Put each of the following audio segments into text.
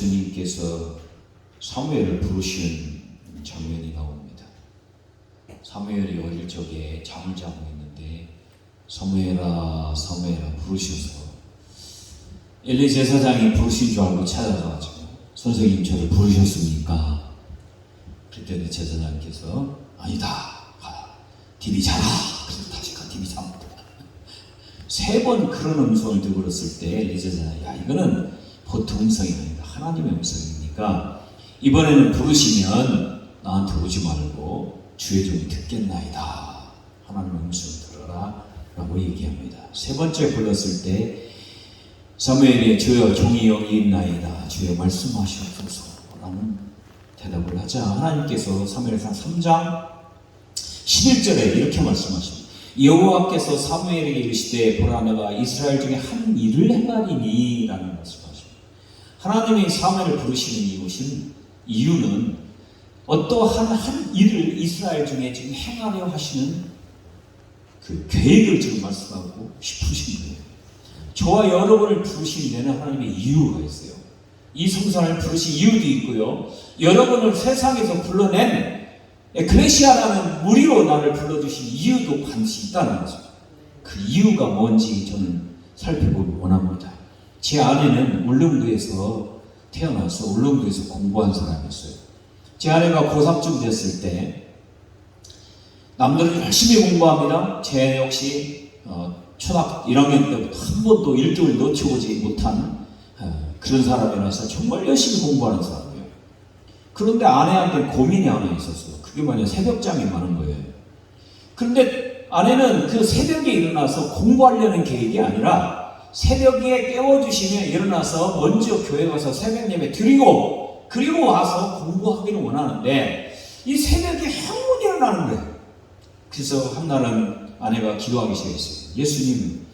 예수님께서 사무엘을 부르시는 장면이 나옵니다. 사무엘이 어릴 적에 잠을 자고 있는데 사무엘아 사무엘아 부르셔서 엘리 제사장이 부르신 줄 알고 찾아가가지고 선생님 저를 부르셨습니까? 그랬더니 제사장께서 아니다 가라 디비 자라. 그래서 다시 가 디비 잡니다. 3번 그런 음성을 듣고 그랬을 때 엘리 제사장이 야 이거는 보통 음성이 아니다 하나님의 음성이니까 이번에는 부르시면 나한테 오지 말고 주의 종이 듣겠나이다. 하나님의 음성을 들어라 라고 얘기합니다. 3번째 불렀을 때 사무엘이 주여 종이 여기 있나이다. 주여 말씀하시옵소서 라는 대답을 하자 하나님께서 사무엘상 3장 11절에 이렇게 말씀하십니다. 여호와께서 사무엘에게 이르시되 보라 내가 이스라엘 중에 한 일을 행하리니 라는 말씀하십니다. 하나님이 사무엘을 부르시는 이유는 어떠한 한 일을 이스라엘 중에 지금 행하려 하시는 그 계획을 지금 말씀하고 싶으신 거예요. 저와 여러분을 부르신 데는 하나님의 이유가 있어요. 이 성산을 부르신 이유도 있고요. 여러분을 세상에서 불러낸 에클레시아라는 무리로 나를 불러주신 이유도 반드시 있다는 거죠. 그 이유가 뭔지 저는 살펴보기 원합니다. 제 아내는 울릉도에서 태어나서 울릉도에서 공부한 사람이었어요. 제 아내가 고3쯤 됐을 때 남들은 열심히 공부합니다. 제 역시 초등학교 1학년 때부터 한 번도 일정을 놓쳐보지 못한 그런 사람이라서 정말 열심히 공부하는 사람이에요. 그런데 아내한테 고민이 하나 있었어요. 그게 뭐냐 새벽잠이 많은 거예요. 그런데 아내는 그 새벽에 일어나서 공부하려는 계획이 아니라 새벽에 깨워주시면 일어나서 먼저 교회 가서 새벽 예배 드리고 그리고 와서 공부하기를 원하는데 이 새벽에 한번 일어나는 거예요. 그래서 한날은 아내가 기도하기 시작했어요. 예수님,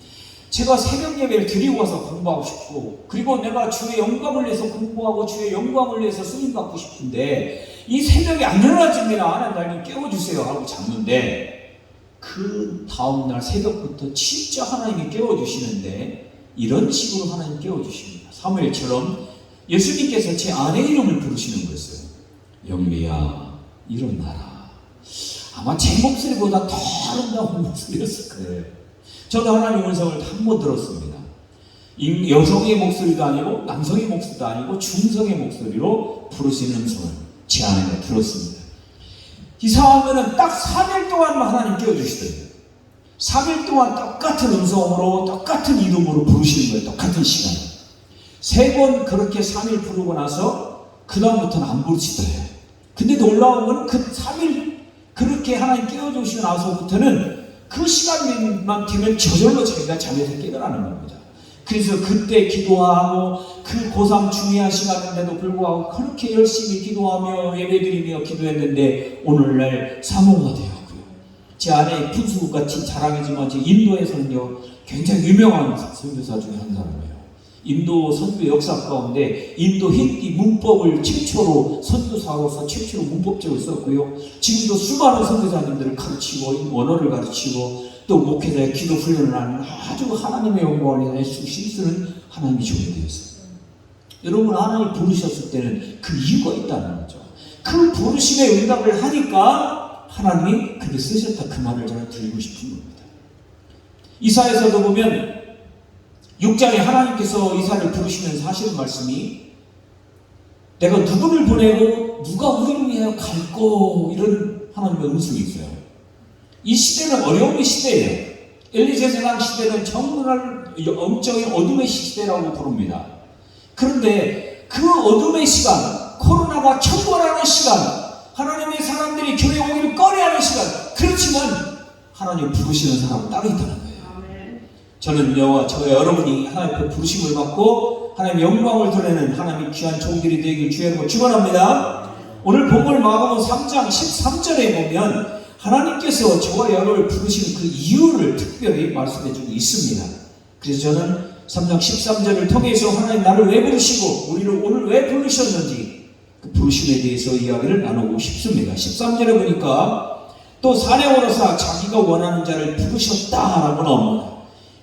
제가 새벽 예배를 드리고 와서 공부하고 싶고 그리고 내가 주의 영광을 위해서 공부하고 주의 영광을 위해서 쓰임 받고 싶은데 이 새벽에 안 일어나집니다. 하나님 날 좀 깨워주세요 하고 잤는데 그 다음날 새벽부터 진짜 하나님이 깨워주시는데 이런 식으로 하나님 깨워주십니다. 사무엘처럼 예수님께서 제 아내 이름을 부르시는 거였어요. 영미야 일어나라. 아마 제 목소리보다 더 아름다운 목소리였을 거예요. 저도 하나님 음성을 한 번 들었습니다. 여성의 목소리도 아니고 남성의 목소리도 아니고 중성의 목소리로 부르시는 음성을 제 아내가 들었습니다. 이상한 거는 딱 3일 동안만 하나님 깨워주시더라고요. 3일 동안 똑같은 음성으로 똑같은 이름으로 부르시는 거예요. 똑같은 시간에. 3번 그렇게 3일 부르고 나서 그 다음부터는 안 부르시더래요. 근데 놀라운 거는 그 3일 그렇게 하나님 깨워주시고 나서부터는 그 시간만 되면 저절로 자기가 잠에서 깨어나는 겁니다. 그래서 그때 기도하고 그 고3 중요한 시간인데도 불구하고 그렇게 열심히 기도하며 예배드리며 기도했는데 오늘날 사모가 되었고요. 제 아내 푼수같이 자랑이지만 제 인도에서는요 굉장히 유명한 선교사 중에 한 사람이에요. 인도 선교 역사 가운데 인도 힌디 문법을 최초로 선교사로서 최초로 문법적으로 썼고요. 지금도 수많은 선교사님들을 가르치고 원어를 가르치고 또 목회자의 기도 훈련을 하는 아주 하나님의 영광을 위해 쓰는 하나님이 종이 되었어요. 여러분 하나님 부르셨을 때는 그 이유가 있다는 거죠. 그 부르심에 응답을 하니까 하나님이 그게 쓰셨다 그 말을 저는 드리고 싶은 겁니다. 이사야서도 보면 6장에 하나님께서 이사야를 부르시면서 하시는 말씀이 내가 누구를 보내고 누가 우리를 위하여 갈고 이런 하나님의 음성이 있어요. 이 시대는 어려움의 시대예요. 엘리 제사장 시대는 정말 영적인 어둠의 시대라고 부릅니다. 그런데 그 어둠의 시간, 코로나가 천벌하는 시간, 하나님의 사람들이 교회 오기를 꺼려하는 시간, 그렇지만 하나님 부르시는 사람은 따로 있다는 거예요. 저는 저와 여러분이 하나님의 부르심을 받고 하나님의 영광을 드러내는 하나님의 귀한 종들이 되길 주의 이름으로 축원합니다. 오늘 본문 마가복음 3장 13절에 보면 하나님께서 저와 여러분을 부르시는 그 이유를 특별히 말씀해 주고 있습니다. 그래서 저는 3장 13절을 통해서 하나님 나를 왜 부르시고 우리를 오늘 왜 부르셨는지 그 부르심에 대해서 이야기를 나누고 싶습니다. 13절에 보니까 또 사내오로서 자기가 원하는 자를 부르셨다라고 나옵니다.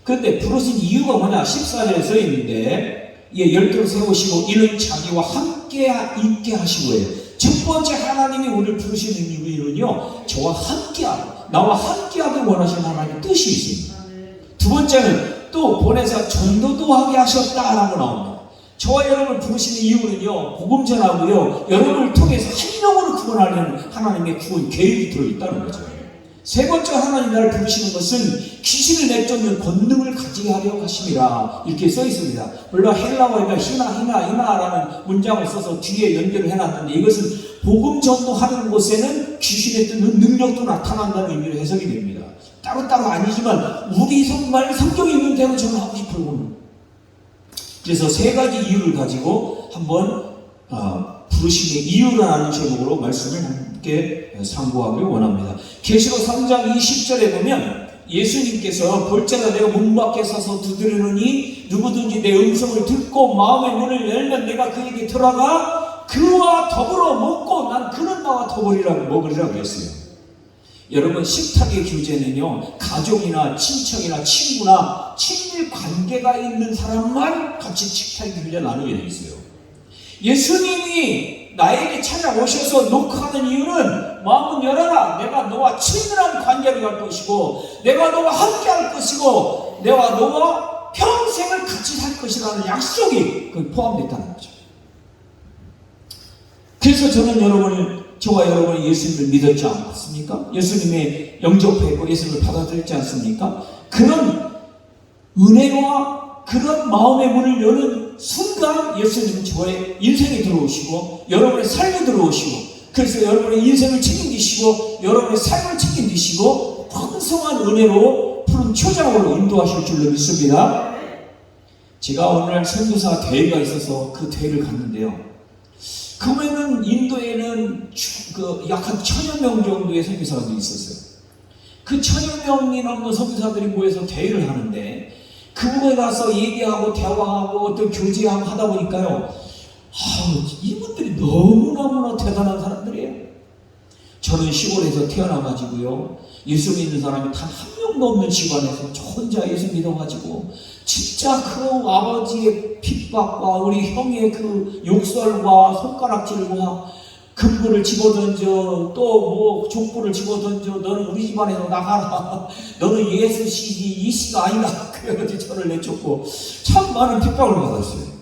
그런데 부르신 이유가 뭐냐? 14절에 써 있는데 열두를 세우시고 이는 자기와 함께 있게 하시고예요. 첫 번째 하나님이 우리를 부르시는 이유는요, 저와 함께하고 나와 함께하기 원하시는 하나님의 뜻이 있습니다. 두 번째는 또 보내사 전도도 하게 하셨다라고 나옵니다. 저와 여러분을 부르시는 이유는요, 복음 전하고요, 여러분을 통해서 한 영혼을 구원하려는 하나님의 구원 계획이 들어있다는 거죠. 세 번째 하나님 나를 부르시는 것은 귀신을 내쫓는 권능을 가지게 하려 하심이라 이렇게 써 있습니다. 물론 헬라어에는 히나라는 문장을 써서 뒤에 연결을 해놨는데, 이것은 복음 전도하는 곳에는 귀신의 쫓는 능력도 나타난다는 의미로 해석이 됩니다. 따로따로 아니지만 우리 정말 성경에 있는 대로 저는 하고 싶어요. 그래서 세 가지 이유를 가지고 한번 부르심의 이유라는 제목으로 말씀을 함께 상고하길 원합니다. 계시록 3장 20절에 보면 예수님께서 볼지라 내가 문 밖에 서서 두드리노니 누구든지 내 음성을 듣고 마음의 문을 열면 내가 그에게 들어가 그와 더불어 먹고 난 그는 나와 먹으리라고 했어요. 여러분, 식탁의 교제는요, 가족이나 친척이나 친구나 친밀 관계가 있는 사람만 같이 식탁의 교제 나누게 돼 있어요. 예수님이 나에게 찾아오셔서 녹화하는 이유는 마음은 열어라, 내가 너와 친밀한 관계를 갈 것이고 내가 너와 함께 할 것이고 내가 너와 평생을 같이 살 것이라는 약속이 포함되어 있다는 거죠. 그래서 저는 저와 여러분이 예수님을 믿었지 않습니까? 예수님의 영접했고 예수님을 받아들였지 않습니까? 그런 은혜와 그런 마음의 문을 여는 순간 예수님은 저의 인생에 들어오시고 여러분의 삶에 들어오시고, 그래서 여러분의 인생을 책임지시고 여러분의 삶을 책임지시고 풍성한 은혜로 푸른 초장으로 인도하실 줄로 믿습니다. 제가 오늘 선교사 대회가 있어서 그 대회를 갔는데요, 그러면은 인도에는 약 한 1000여 명 정도의 선교사들이 있었어요. 그 1000여 명이 넘는 선교사들이 모여서 대회를 하는데, 그분에 가서 얘기하고 대화하고 어떤 교제하고 하다 보니까요, 이분들이 너무너무나 대단한 사람들이에요. 저는 시골에서 태어나가지고요, 예수 믿는 사람이 단 한 명도 없는 집안에서 저 혼자 예수 믿어가지고 진짜 그 아버지의 핍박과 우리 형의 그 욕설과 손가락질과 금고를 집어던져, 또 족보를 집어던져, 너는 우리 집안에서 나가라, 너는 예수 씨지 이 씨가 아니다, 그래가지고 저를 내쫓고 참 많은 핍박을 받았어요.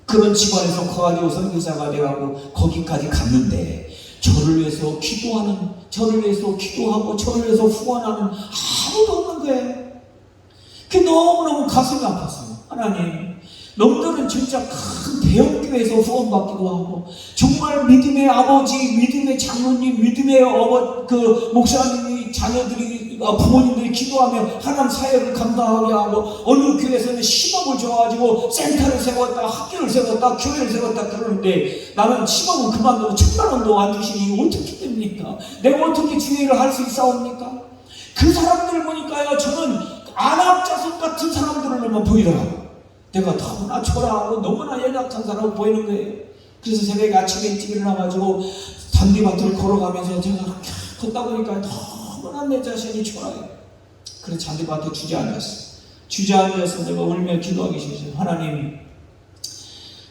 그런 집안에서 커가지고 선교사가 돼가고 거기까지 갔는데, 저를 위해서 기도하고 저를 위해서 후원하는 아무도 없는 거예요. 그게 너무너무 가슴이 아팠어요. 하나님, 놈들은 진짜 큰 대형교회에서 후원받기도 하고 정말 믿음의 아버지, 믿음의 장로님, 믿음의 목사님이 자녀들이 부모님들이 기도하며 하나님 사역을 감당하게 하고, 어느 교회에서는 10억을 줘가지고 센터를 세웠다, 학교를 세웠다, 교회를 세웠다 그러는데, 나는 10억은 그만두고 1000만 원도 안 주시니 어떻게 됩니까? 내가 어떻게 주회를 할 수 있사옵니까? 그 사람들을 보니까요, 저는 안압자석 같은 사람들로만 보이더라고요. 내가 너무나 초라하고 너무나 연약한 사람으로 보이는 거예요. 그래서 새벽에 아침에 일찍 일어나가지고 잔디밭을 걸어가면서 제가 이렇게 걷다 보니까 너무나 내 자신이 초라해요. 그래서 잔디밭에 주저앉아서 내가 울며 기도하기 시작했어요. 하나님,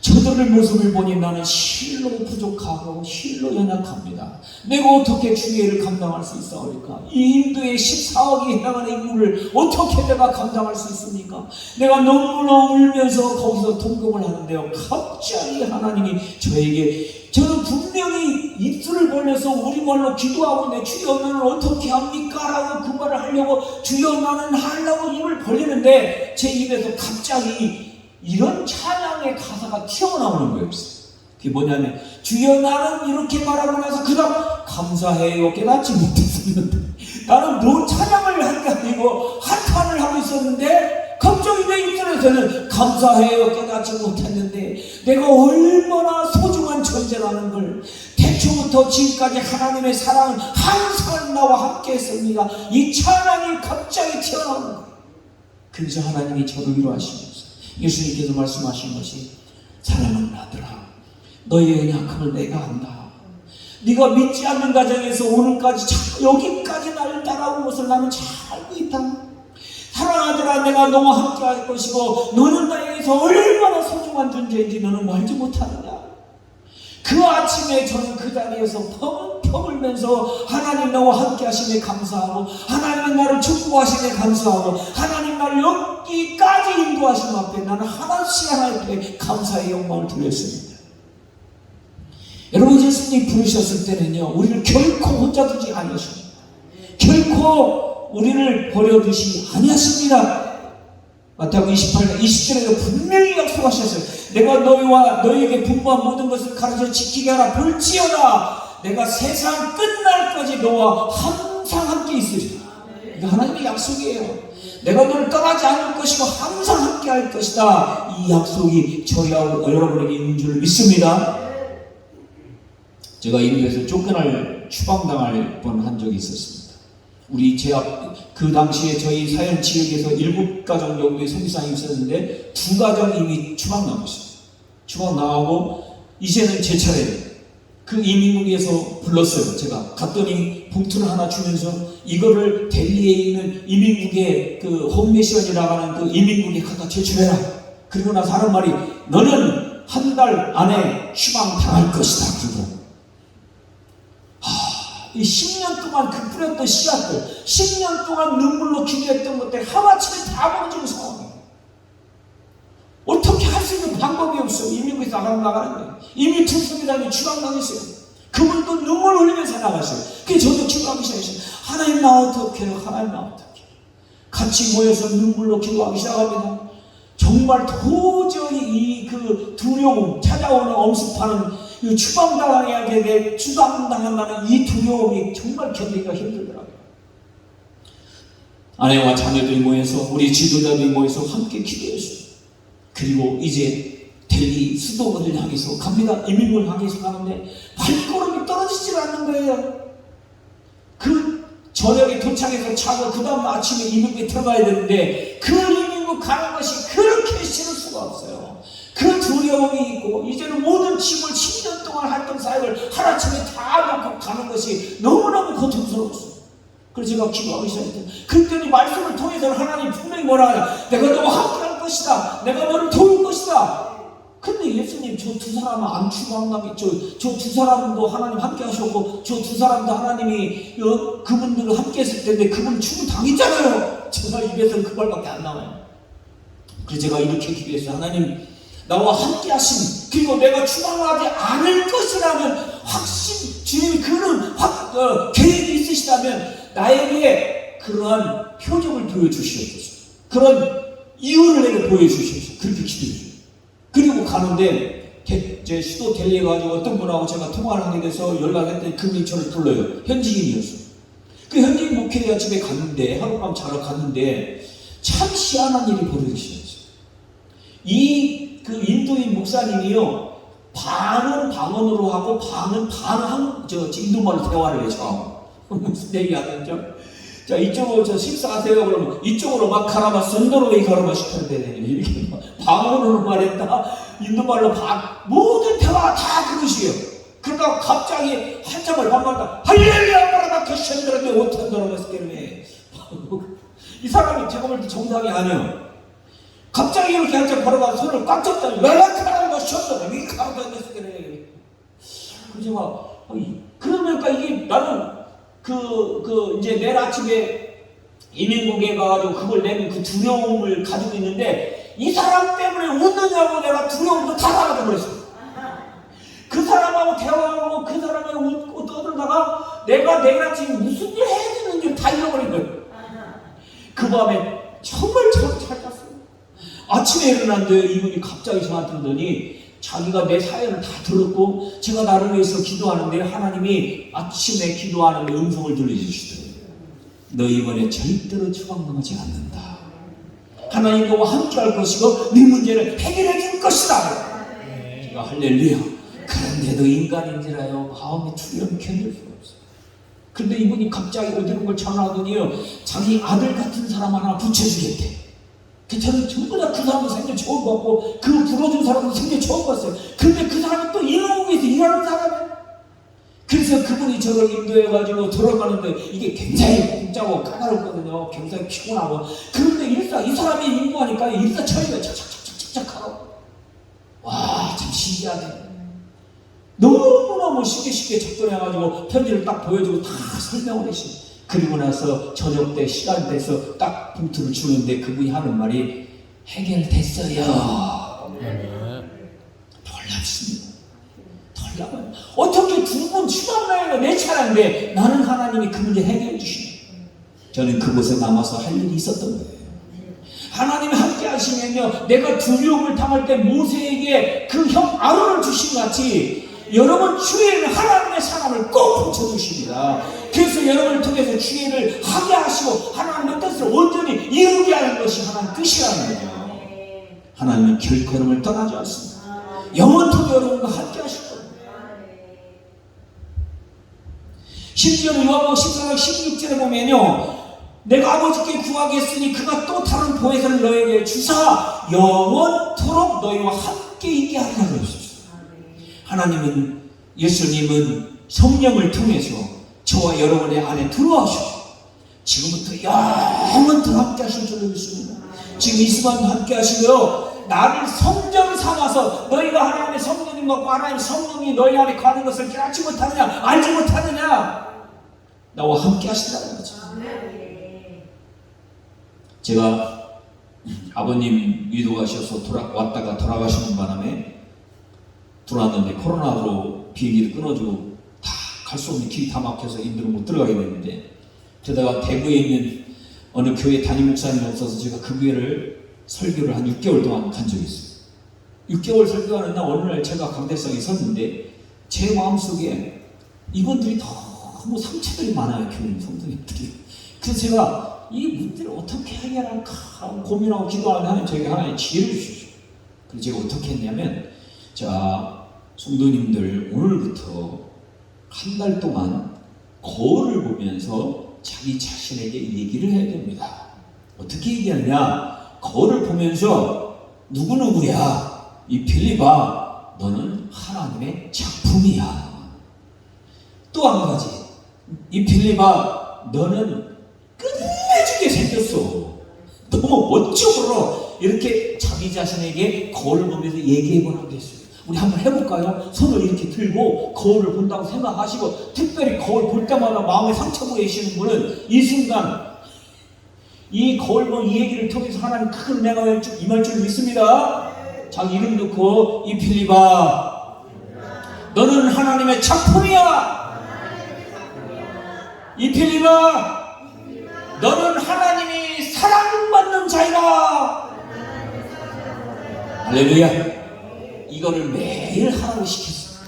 저들의 모습을 보니 나는 실로 부족하고 실로 연약합니다. 내가 어떻게 주의를 감당할 수 있사오리까? 이 인도의 14억이 해당하는 인구를 어떻게 내가 감당할 수 있습니까? 내가 너무나 울면서 거기서 통곡을 하는데요, 갑자기 하나님이 저는 분명히 입술을 벌려서 우리말로 기도하고 내 주여 나는 어떻게 합니까? 라고 그 말을 하려고 주여 나는 하려고 입을 벌리는데 제 입에서 갑자기 이런 찬양의 가사가 튀어나오는 거예요. 그게 뭐냐면, 주여 나는 이렇게 말하고 나서 그 다음 감사해요 깨닫지 못했었는데, 나는 뭐 찬양을 한 게 아니고 한탄을 하고 있었는데 갑자기 내 입술에서는 감사해요 깨닫지 못했는데 내가 얼마나 소중한 존재라는 걸, 태초부터 지금까지 하나님의 사랑은 항상 나와 함께 했습니다, 이 찬양이 갑자기 튀어나오는 거예요. 그래서 하나님이 저를 위로하시면서 예수님께서 말씀하신 것이, 사랑하는 아들아, 너희의 연약함을 내가 안다. 네가 믿지 않는 가정에서 오늘까지 여기까지 나를 따라온 것을 나는 잘 알고 있다. 사랑하더라 내가 너와 함께 할 것이고 너는 나에게서 얼마나 소중한 존재인지 너는 알지 못하느냐. 그 아침에 저는 그 자리에서 펑펑 울면서 하나님 나와 함께 하심에 감사하고 하나님 나를 축복하심에 감사하고 하나님 나를 여기까지 인도하심 앞에 나는 하나씩 하나님께 감사의 영광을 드렸습니다. 여러분 예수님 부르셨을 때는요 우리를 결코 혼자 두지 아니하십니다. 결코 우리를 버려두시 아니하십니다. 마태복음 28장 20절에도 분명히 약속하셨어요. 내가 너희와 너희에게 분부한 모든 것을 가르쳐 지키게 하라. 볼지어다 내가 세상 끝날까지 너와 항상 함께 있으리라. 이게 하나님의 약속이에요. 내가 너를 떠나지 않을 것이고 항상 함께 할 것이다. 이 약속이 저희와 여러분에게 있는 줄 믿습니다. 제가 인도에서 쫓겨날 추방당할 뻔한 적이 있었습니다. 우리 그 당시에 저희 사연 지역에서 7가정 정도의 선교사님이 있었는데 2가정 이미 추방당했어요. 추방당하고 이제는 제 차례예요. 그 이민국에서 불렀어요. 제가 갔더니 봉투를 하나 주면서 이거를 델리에 있는 이민국의 그 홈미션이라고 하는 그 이민국에 갖다 제출해라. 그리고 나서 하는 말이 너는 한 달 안에 추방당할 것이다. 그러더라고요. 이 10년 동안 그 뿌렸던 씨앗들, 10년 동안 눈물로 기도했던 것들 하루아침에 다 벌어지는 상황이에요. 어떻게 할 수 있는 방법이 없어요. 이민국에서 나가는 거예요. 이미 투성이라면 추방당했어요. 그분도 눈물 흘리면서 나갔어요. 그래서 저도 기도하기 시작했어요. 하나님 나 어떻게 해요? 하나님 나 어떻게 해요? 같이 모여서 눈물로 기도하기 시작합니다. 정말 도저히 이 그 두려움, 찾아오는 엄습하는 추방당하게 될, 추방당한다는 이 두려움이 정말 견디기가 힘들더라고요. 아내와 자녀들이 모여서 우리 지도자들이 모여서 함께 기도했어요. 그리고 이제 델리 수도원을 향해서 갑니다. 이민국을 향해서 가는데 발걸음이 떨어지질 않는 거예요. 그 저녁에 도착해서 자고 그 다음 아침에 이민국에 들어가야 되는데 그 이민국 가는 것이 그렇게 싫을 수가 없어요. 그 두려움이 있고 이제는 모든 짐을 10년 동안 했던 사역을 하루아침에 다 놓고 가는 것이 너무너무 고통스러웠어요. 그래서 제가 기도하기 시작했어요. 그랬더니 말씀을 통해서 하나님 분명히 뭐라 하냐. 내가 너와 함께 할 것이다. 내가 너를 도울 것이다. 근데 예수님 저 2사람은 안 추방당했 저 2사람도 하나님 함께 하셨고 저 2사람도 하나님이 그분들과 함께 했을 텐데 그분 추방당했잖아요. 제가 입에서 그 말밖에 안 나와요. 그래서 제가 이렇게 기도했어요. 하나님 나와 함께 하심 그리고 내가 추방하지 않을 것이라면 확신 주님이 그런 계획이 있으시다면 나에게 그러한 표정을 보여주시옵소서. 그런 이유를 내게 보여주시옵소서. 그렇게 기도했어요. 그리고 가는데 제 수도 델리에 가지고 어떤 분하고 제가 통화를 하게 돼서 연락했더니 그분이 저를 불러요. 현지인이었어요. 그 현지인 목회자 집에 갔는데 하룻밤 자러 갔는데 참 희한한 일이 벌어지셨어요. 그 인도인 목사님이요 반은 방언으로 하고 반은 인도말로 대화를 해요. 무슨 얘기하는죠? 자 이쪽으로 저 식사하세요 그러면 이쪽으로 막 가라마 선도로웨이 가라마 시켰는데 이렇게 방언으로 말했다 인도말로 모든 대화 다 그것이에요. 그러다가 갑자기 한참을 반말다 할렐루야 바라바카 션드라데 오탄더라마스 때문에 이 사람이 제가 볼 때 정상이 아니에요. 갑자기 이렇게 한참 걸어가서 손을 꽉 잡더니 랄라카라마 션드라 위 카르다데스 때문에 그래서 제가 그러니까 이게 나는 이제 내일 아침에 이민국에 가가지고 그걸 내는 그 두려움을 가지고 있는데 이 사람 때문에 웃느냐고 내가 두려움도 다 나가져 버렸어요. 그 사람하고 대화하고 그 사람하고 웃고 떠들다가 내가 내일 아침에 무슨 일 해야 되는지 다 잃어버린 거예요. 그 밤에 정말 잘 잤어요. 아침에 일어났는데 이분이 갑자기 저한테 오더니 자기가 내 사연을 다 들었고 제가 나를 위해서 기도하는데 하나님이 아침에 기도하는 음성을 들려주시더라고요. 너 이번에 절대로 추방당하지 않는다. 하나님 너와 함께 할 것이고 네 문제를 해결해 줄 것이다. 제가 할렐루야. 그런데도 인간인지라요 마음의 두려움이 견딜 수가 없어요. 근데 이분이 갑자기 어디로 걸 전화하더니요 자기 아들 같은 사람 하나 붙여주겠대. 저는 전부 다 그 사람도 생전 처음 봤고 그 불러준 사람도 생전 처음 봤어요. 근데 그 사람이 또 인후국에서 일하는 사람이에요. 그래서 그분이 저를 인도해가지고 돌아가는데 이게 굉장히 복잡하고 까다롭거든요. 굉장히 피곤하고. 그런데 이 사람이 인도하니까 일사천리가 착착착착착 하고. 와, 참 신기하네. 너무너무 쉽게 접근해가지고 편지를 딱 보여주고 다 설명을 했어요. 그리고 나서 저녁 때 시간 돼서 딱 봉투를 주는데 그분이 하는 말이 해결됐어요. 놀랍습니다. 놀라워요. 어떻게 두 분 추방나이가 내 차례인데 나는 하나님이 그 문제 해결해 주시네. 저는 그곳에 남아서 할 일이 있었던 거예요. 하나님이 함께 하시면요, 내가 두려움을 당할 때 모세에게 그 형 아론을 주신 같이 여러분 주의는 하나님의 사람을 꼭 붙여주십니다. 그래서 여러분을 통해서 주의를 하게 하시고 하나님의 뜻을 온전히 이루게 하는 것이 하나님의 뜻이라는 거죠. 하나님은 결코 여러분을 떠나지 않습니다. 영원토록 여러분과 함께 하실 겁니다. 심지어는 요한복음 14장 16절에 보면요, 내가 아버지께 구하겠으니 그가 또 다른 보혜사를 너에게 주사 영원토록 너희와 함께 있게 하리라 그러셨어요. 하나님은, 예수님은 성령을 통해서 저와 여러분의 안에 들어와주시고 지금부터 영원토록 함께 하실 줄 믿습니다. 지금 이 시간도 함께 하시고요, 나를 성전 삼아서 너희가 하나님의 성령님 같고 하나님의 성령이 너희 안에 가는 것을 깨닫지 못하느냐, 알지 못하느냐, 나와 함께 하신다는 거죠. 제가 아버님 위도가셔서 왔다가 돌아가시는 바람에 들어왔는데 코로나로 비행기를 끊어주고 다 갈 수 없는 길이 다 막혀서 인도로 못 들어가게 됐는데, 게다가 대구에 있는 어느 교회 담임 목사님이 없어서 제가 그 교회를 설교를 한 6개월 동안 간 적이 있어요. 6개월 설교하는 날 어느 날 제가 강대상에 섰는데 제 마음속에 이분들이 너무 상처들이 많아요. 교인 성도님들이. 그래서 제가 이 문제를 어떻게 해결할까 고민하고 기도하는 하나님, 저에게 하나님의 지혜를 주시죠. 그래서 제가 어떻게 했냐면, 자, 성도님들 오늘부터 한 달 동안 거울을 보면서 자기 자신에게 얘기를 해야 됩니다. 어떻게 얘기하냐? 거울을 보면서 누구누구야, 이 필립아, 너는 하나님의 작품이야. 또 한 가지, 이 필립아, 너는 끝내주게 생겼어. 너무 멋져 보여. 이렇게 자기 자신에게 거울을 보면서 얘기해보라고 했어요. 우리 한번 해볼까요? 손을 이렇게 들고 거울을 본다고 생각하시고, 특별히 거울 볼 때마다 마음에 상처 보이시는 분은 이 순간 이 거울 본 이 얘기를 통해서 하나님 큰 내가 임할 줄 믿습니다. 자기 이름 넣고, 이 필립아, 너는 하나님의 작품이야. 이 필립아, 너는 하나님이 사랑받는 자이라. 할렐루야. 이거를 매일 하라고 시켰어요.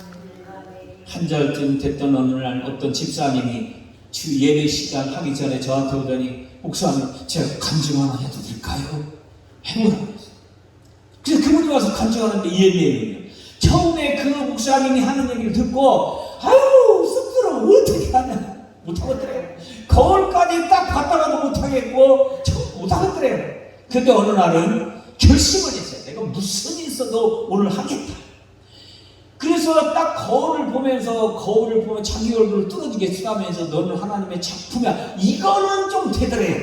한 달쯤 됐던 어느 날 어떤 집사님이 주 예배 시간 하기 전에 저한테 오더니, 목사님, 제가 간증 하나 해도 될까요? 해보라고 했어요. 그래서 그분이 와서 간증하는데 이 얘기예요. 처음에 그 목사님이 하는 얘기를 듣고, 아유 쑥스러워, 어떻게 하냐, 못하겠더래요. 거울까지 딱 봤다가도 못하겠고 못하겠더래요. 근데 어느 날은 결심을 했어요. 내가 무슨 일 있어도 오늘 하겠다. 그래서 딱 거울을 보면 자기 얼굴을 뚫어지게 쓰라면서 너는 하나님의 작품이야. 이거는 좀 되더래요.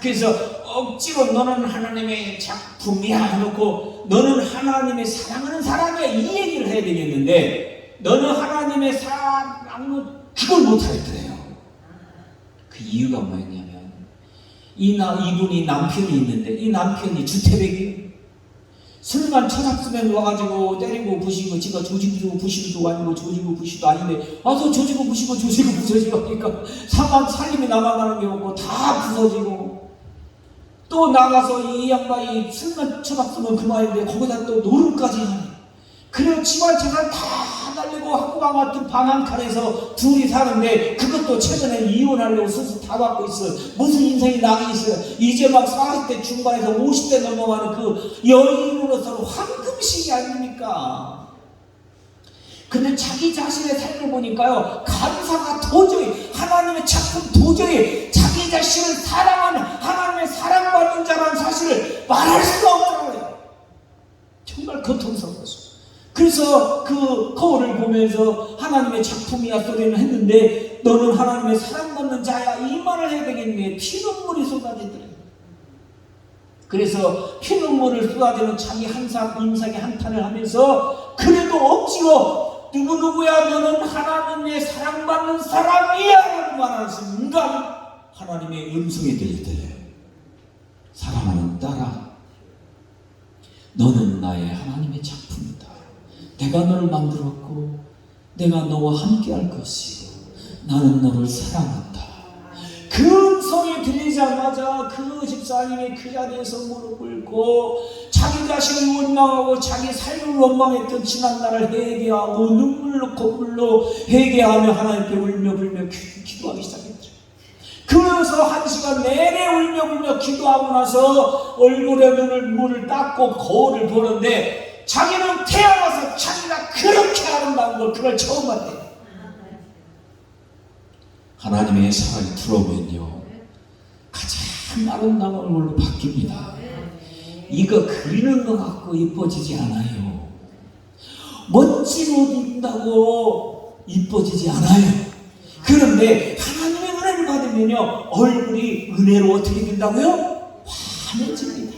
그래서 억지로 너는 하나님의 작품이야 해놓고, 너는 하나님의 사랑하는 사람이야, 이 얘기를 해야 되겠는데, 너는 하나님의 사랑은 그걸 못하겠더래요. 그 이유가 뭐였냐면, 이분이 남편이 있는데 이 남편이 주태백이에요. 술만 처잡으면 와가지고 때리고 부시고, 지가 조지고 부시도 아니고 조지고 부시도 아닌데 와서 조지고 부시고 하니까 살림이 남아가는 게 없고 다 부서지고, 또 나가서 이 양반이 술만 처잡으면 그만인데 거기다 또 노름까지 하네. 그리고 집안 재산 다 날리고 한국방 같은 방 한 칸에서 둘이 사는데, 그것도 최근에 이혼하려고 수술 다 받고 있어. 무슨 인생이 낙이 있어요. 이제 막 40대 중반에서 50대 넘어가는 그 여인으로서는 황금식이 아닙니까? 근데 자기 자신의 삶을 보니까요, 감사가 도저히, 하나님의 작품 도저히 자기 자신을 사랑하는, 하나님의 사랑받는 자라는 사실을 말할 수가 없더라고요. 정말 고통스러웠어요. 그래서 그 거울을 보면서 하나님의 작품이야 소리는 했는데 너는 하나님의 사랑받는 자야 이 말을 해야 되겠네. 피눈물이 쏟아지더래. 그래서 피눈물을 쏟아지는 자기 한상 인상의 한탄을 하면서 그래도 억지로 누구누구야 너는 하나님의 사랑받는 사람이야 라고 말하는 순간 하나님의 음성이 들리더래요. 사랑하는 딸아, 너는 나의 하나님의 작품이다. 내가 너를 만들었고 내가 너와 함께 할 것이고 나는 너를 사랑한다. 그 음성이 들리자마자 그 집사님이 그 자리에서 무릎 꿇고 자기 자신을 원망하고 자기 삶을 원망했던 지난날을 회개하고 눈물로 콧물로 회개하며 하나님께 울며 불며 기도하기 시작했죠. 그러면서 1시간 내내 울며 불며 기도하고 나서 얼굴에 물을 닦고 거울을 보는데 자기는 태어나서 자기가 그렇게 아름다운 걸 그걸 처음 봤대요. 하나님의 사랑이 들어오면요 가장 아름다운 얼굴로 바뀝니다. 이거 그리는 것 같고 이뻐지지 않아요. 멋진 옷 입는다고 이뻐지지 않아요. 그런데 하나님의 은혜를 받으면요 얼굴이 은혜로 어떻게 된다고요? 환해집니다.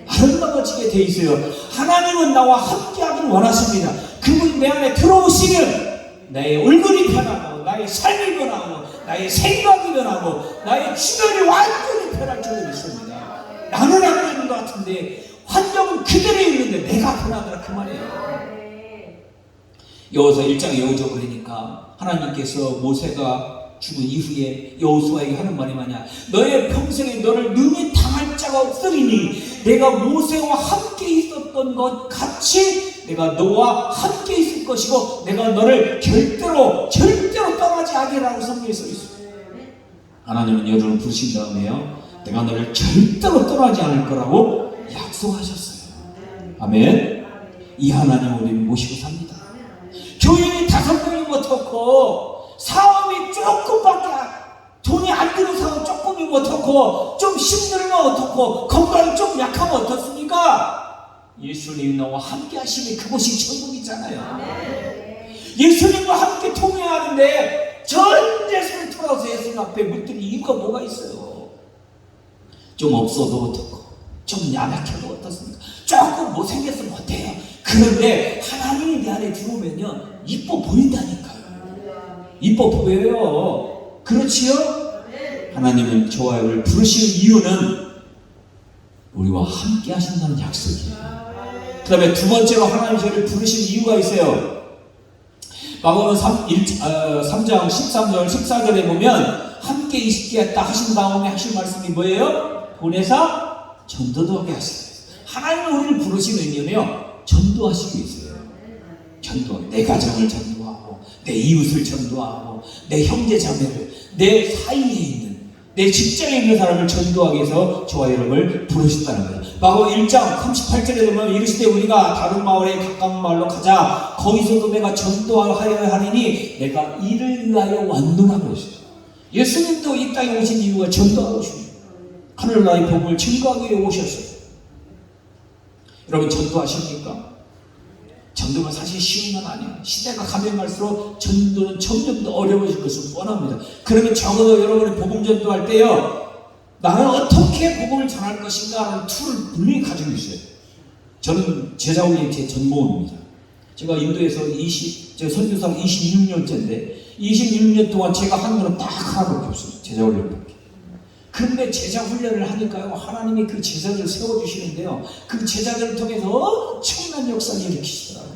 아름다워지게 돼 있어요. 하나님은 나와 함께하길 원하십니다. 그분이 내 안에 들어오시면 나의 얼굴이 변하고 나의 삶이 변하고 나의 생각이 변하고 나의 주변이 완전히 변할 줄을 믿습니다. 나는 안 되는 것 같은데 환경은 그대로 있는데 내가 변하더라 그 말이에요. 여호수아 1장에 여호수아 그러니까 하나님께서 모세가 죽은 이후에 여호수아에게 하는 말이 뭐냐? 너의 평생에 너를 능히 당할 자가 없으리니 내가 모세와 함께 있었던 것 같이 내가 너와 함께 있을 것이고 내가 너를 절대로 떠나지 않으리라고 성경에 써 있어요. 하나님은 여러분을 부르신 다음에요 내가 너를 절대로 떠나지 않을 거라고 약속하셨어요. 아멘. 이 하나님을 우리는 모시고 삽니다. 교인이 5명이 못하고 사업이 조금밖에 돈이 안 드는 사업 조금이 못하고 좀 힘들면 어떻고 건강이 좀 약하면 어떻습니까? 예수님이 너와 함께 하시면 그곳이 천국이잖아요. 예수님과 함께 통행하는데 전 재산을 털어서 예수님 앞에 묻더니 이유가 뭐가 있어요? 좀 없어도 어떻고 좀 야박해도 어떻습니까? 조금 못생겼으면 어때요? 그런데 하나님이 내 안에 들어오면요 이뻐 보인다니까요. 이뻐 보여요. 그렇지요? 하나님은 저와 여러분을 부르시는 이유는 우리와 함께 하신다는 약속이에요. 그 다음에 두 번째로 하나님 저를 부르신 이유가 있어요. 마가복음 3장 13절 14절에 보면 함께 있겠다 하신 다음에 하신 말씀이 뭐예요? 보내사 전도도 하게 하시다. 하나님은 우리를 부르시는 의미는요 전도하시기 위해서요. 전도하기. 내 가정을 전도하고 내 이웃을 전도하고 내 형제 자매를 내 사이에 있는 내 직장에 있는 사람을 전도하기 위해서 저와 여러분을 부르셨다는 거예요. 마가복음 1장 38절에 보면 이르시되 우리가 다른 마을에 가까운 마을로 가자 거기서도 내가 전도하여 하리니 내가 이를 위하여 왔노라 그러셨어요. 예수님도 이 땅에 오신 이유가 전도하고 오십니다. 하늘나라의 복음을 증거하기 위해 오셨어요. 여러분 전도하십니까? 전도가 사실 쉬운 건 아니에요. 시대가 가면 갈수록 전도는 점점 더 어려워질 것은 뻔합니다. 그러면 적어도 여러분이 복음 전도할 때요 나는 어떻게 복음을 전할 것인가 하는 툴을 분명히 가지고 있어요. 저는 제자훈련 제 전공입니다. 제가 인도에서 제가 선교사 26년째인데 26년 동안 제가 한 거는 딱 하나밖에 없어요. 제자훈련밖에. 근데 제자훈련을 하니까요 하나님이 그 제자들을 세워주시는데요 그 제자들을 통해서 엄청난 역사를 일으키시더라고요.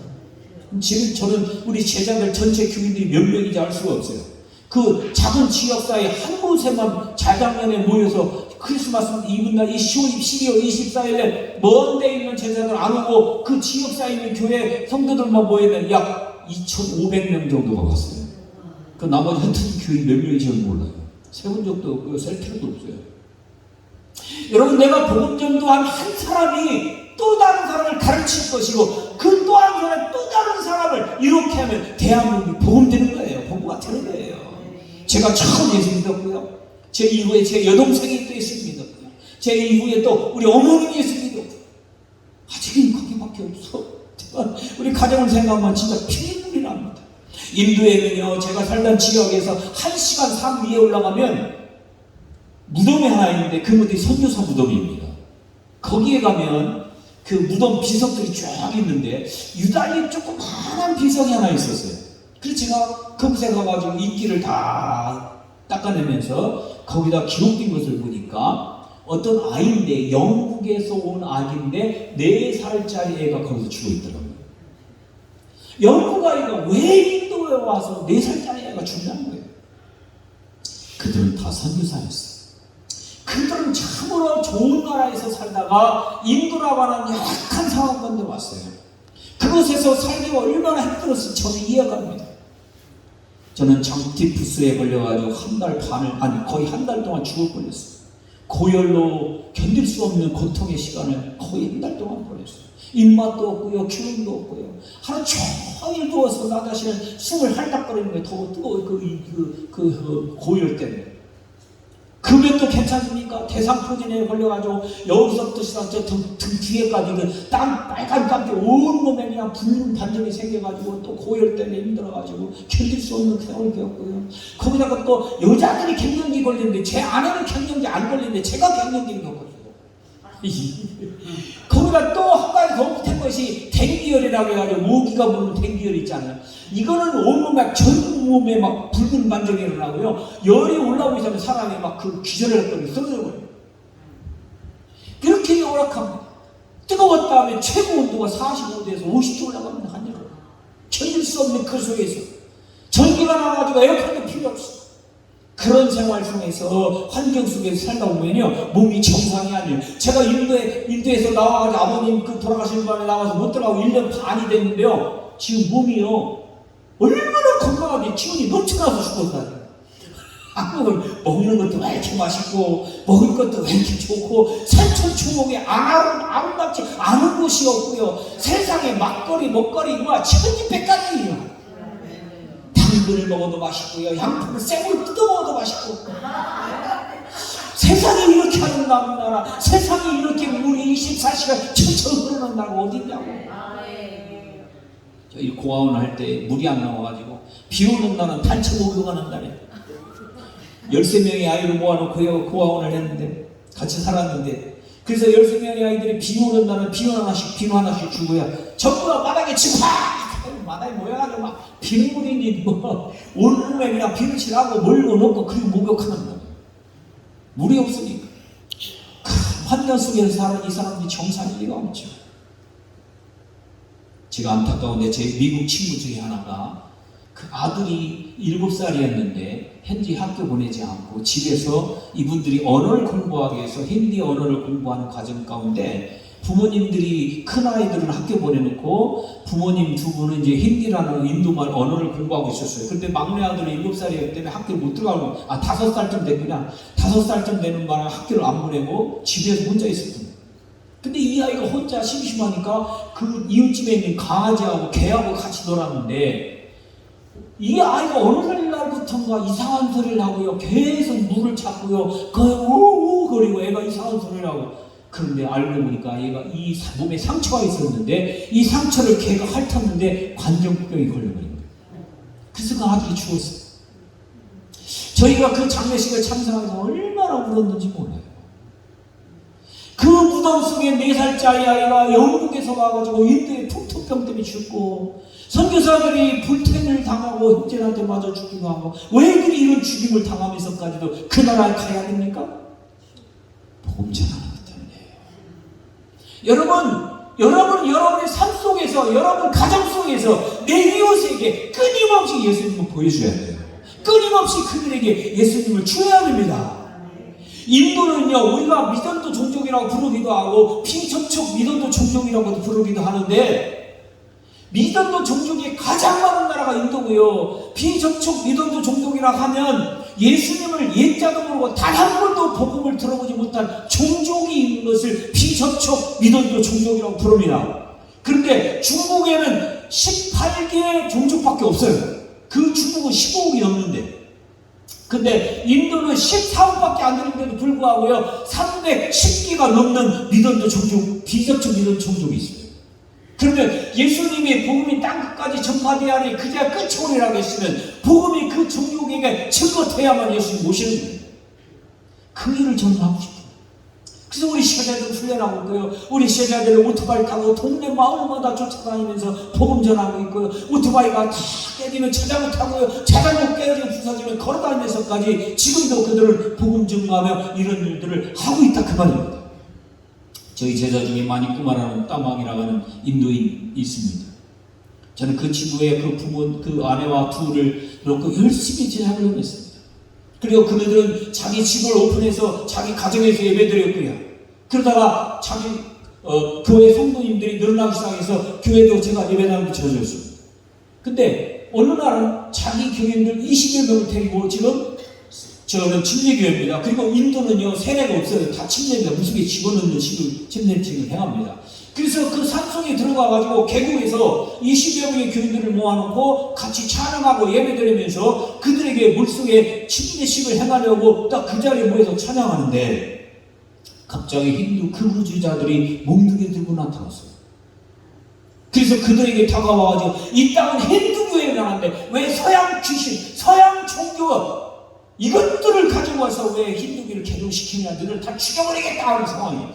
지금 저는 우리 제자들 전체 교인들이 몇 명인지 알 수가 없어요. 그 작은 지역사회 한 곳에만 자장면에 모여서 크리스마스 이브날 12월 24일에 먼 데 있는 제자들 안 오고 그 지역사회에 있는 교회 성도들만 모이면 약 2,500명 정도가 왔어요. 그 나머지 흩어진 교인 몇 명인지 몰라요. 세본 적도 없고요. 셀 필요도 없어요. 여러분 내가 복음 전도한 한 사람이 또 다른 사람을 가르칠 것이고 그 또 한 사람이 또 다른 사람을 이렇게 하면 대한민국이 복음 되는 거예요. 복음가 되는 거예요. 제가 처음 예수 믿었고요. 제 이후에 제 여동생이 또 예수 믿었고요. 제 이후에 또 우리 어머님이 예수 믿었고요. 아직은 거기밖에 없어. 우리 가족 가정을 생각하면 진짜 피눈물이 납니다. 인도에는요, 제가 살던 지역에서 1시간 산 위에 올라가면 무덤이 하나 있는데 그 무덤이 선교사 무덤입니다. 거기에 가면 그 무덤 비석들이 쭉 있는데 유달리 조그마한 비석이 하나 있었어요. 그래서 제가 그곳에 가가지고 이끼를 다 닦아내면서 거기다 기록된 것을 보니까 어떤 아이인데, 영국에서 온 아기인데 4살짜리 애가 거기서 죽어 있더라고요. 영국 아이가 왜 인도에 와서 4살짜리 애가 죽냐는 거예요. 그들은 다 선교사였어요. 그들은 참으로 좋은 나라에서 살다가 인도라고 하는 약한 상황 가운데 왔어요. 그곳에서 살기가 얼마나 힘들었을지 저는 이해갑니다. 저는 장티푸스에 걸려가지고 한 달 반을, 아니 거의 한 달 동안 죽을 뻔했어요. 고열로 견딜 수 없는 고통의 시간을 거의 한 달 동안 보냈어요. 입맛도 없고요, 기운도 없고요. 하루 종일 누워서 나 자신은 숨을 헐떡거리는 거예요. 더워 뜨거워요. 그 고열 때문에. 그게 괜찮습니까? 대상포진에 걸려가지고 여기서부터 시작해서 등 뒤에까지 그 빨간 땀이 온몸에 그냥 붉은 반점이 생겨가지고 또 고열 때문에 힘들어가지고 견딜 수 없는 세월을 겪고요. 거기다가 또 여자들이 갱년기 걸리는데 제 아내는 갱년기 안 걸리는데 제가 갱년기를 겪었어요. 거기다 또 한 가지 더 못한 것이 댕기열이라고 해가지고 모기가 부르는 댕기열 있잖아요. 이거는 온몸에 전 몸에 막 붉은 반점이 일어나고요. 열이 올라오기 전에 사람이 막 그 기절을 했더니 쓰러져버려요. 그렇게 열악합니다. 뜨거웠다 하면 최고 온도가 45도에서 50도 올라갑니다. 한여름. 견딜 수 없는 그 속에서 전기가 나와가지고 에어컨도 필요 없어. 그런 생활 속에서 환경 속에서 살다 보면요 몸이 정상이 아니에요. 제가 인도에서 나와가지고 아버님 그 돌아가신 밤에 나와서 못 들어가고 1년 반이 됐는데요 지금 몸이요 얼마나 건강하게 기운이 넘쳐나서 죽었어요. 먹는 것도 왜 이렇게 맛있고 먹을 것도 왜 이렇게 좋고 산천초목에 아름답지 않은 곳이 없고요. 세상에 먹거리가 천지백가지예요. 당근을 먹어도 맛있고요. 양푼을 생으로 뜯어 먹어도 맛있고. 세상이 이렇게 아름다운 나라, 세상이 이렇게 물이 24시간 천천히 흐르는 나라가 어딨냐고. 저희 고아원 할 때 물이 안 나와가지고 비 오는 날은 단체 목욕하는 날에 13명의 아이를 모아놓고 고아원을 했는데 같이 살았는데 그래서 13명의 아이들이 비 오는 날은 비누 하나씩 주고요. 전부 다 바닥에 치고 바닥에 모여가지고 막 빗물이니 뭐 온몸에 그냥 비누 칠하고 몰고 놓고 그리고 목욕하는 거예요. 물이 없으니까. 환경 속에서 사는 이 사람들이 정상일 리가 없죠. 제가 안타까운데 제 미국 친구 중에 하나가 그 아들이 7살이었는데 현지 학교 보내지 않고 집에서 이분들이 언어를 공부하기 위해서 힌디 언어를 공부하는 과정 가운데 부모님들이 큰 아이들은 학교 보내놓고 부모님 두 분은 이제 힌디라는 인도말 언어를 공부하고 있었어요. 근데 막내 아들은 7살이었기 때문에 학교를 못 들어가고 5살쯤 됐구나. 5살쯤 되는 바람에 학교를 안 보내고 집에서 혼자 있었거든요. 근데 이 아이가 혼자 심심하니까 그 이웃집에 있는 강아지하고 개하고 같이 놀았는데 이 아이가 어느 날부터인가 이상한 소리를 하고요. 계속 물을 찾고요. 우우 거리고 애가 이상한 소리를 하고. 그런데 알고 보니까 얘가 이 몸에 상처가 있었는데 이 상처를 걔가 핥았는데 관절병이 걸려버린 거예요. 그래서 그 아들이 죽었어요. 저희가 그 장례식을 참석해서 얼마나 울었는지 몰라요. 그 무덤 속에 4살짜리 아이가 영국에서 와가지고 인도에 풍토병 때문에 죽고 선교사들이 불태를 당하고 형제한테 맞아 죽기도 하고 왜 그들이 이런 죽임을 당하면서까지도 그 나라에 가야 됩니까? 복음 전하는 것 때문이에요. 여러분의 삶 속에서 여러분 가정 속에서 내 이웃에게 끊임없이 예수님을 보여줘야 돼요. 끊임없이 그들에게 예수님을 주어야 됩니다. 인도는요 우리가 미전도 종족이라고 부르기도 하고 비접촉 미전도 종족이라고도 부르기도 하는데 미전도 종족이 가장 많은 나라가 인도고요. 비접촉 미전도 종족이라고 하면 예수님을 옛자도 모르고 단 한 번도 복음을 들어보지 못한 종족이 있는 것을 비접촉 미전도 종족이라고 부릅니다. 그런데 중국에는 18개의 종족밖에 없어요. 그 중국은 15억이 넘는데 근데 인도는 14억밖에 안 되는데도 불구하고요 310개가 넘는 미전도 종족, 비접촉 미전도 종족이 있어요. 그러면 예수님이 복음이 땅끝까지 전파되어야 하니 그제야 끝이 오리라고 했으면 복음이 그 종족에게 증거돼야만 예수님 모시는 거예요. 그 일을 저는 하고 싶어요. 그래서 우리 시자들 훈련하고 있고요. 우리 시자들은 오토바이 타고 동네 마을마다 쫓아다니면서 복음 전하고 있고요. 오토바이가 다 깨지면 자전거 타고요. 자전거 깨지면 부서지면 걸어다니면서까지 지금도 그들을 복음 전하며 이런 일들을 하고 있다 그 말입니다. 저희 제자 중에 마니꾸마라는 따망이라고 하는 인도인이 있습니다. 저는 그 친구의 그 부모, 그 아내와 둘을 놓고 열심히 제작을 했습니다. 그리고 그들은 자기 집을 오픈해서 자기 가정에서 예배드렸고요. 그러다가 자기 교회 성도님들이 늘어나기 시작해서 교회도 제가 예배당도 쳐줬습니다. 근데 어느 날은 자기 교인들 20여 명을 데리고 지금 저는 침례교회입니다. 그리고 인도는요 세례가 없어요. 다 침례입니다. 무속에 집어넣는 식을 침례식을 행합니다. 그래서 그 산속에 들어가가지고 계곡에서 20여 명의 교인들을 모아놓고 같이 찬양하고 예배드리면서 그들에게 물속에 침례식을 행하려고 딱 그 자리에 모여서 찬양하는데 갑자기 힌두 극우주의자들이 몽둥이 들고 나타났어요. 그래서 그들에게 다가와가지고 이 땅은 힌두교에 나는데 왜 서양 귀신, 서양 종교 이것들을 가지고 와서 왜 힌두교를 개종시키냐, 너희들 다 죽여버리겠다 하는 상황입니다.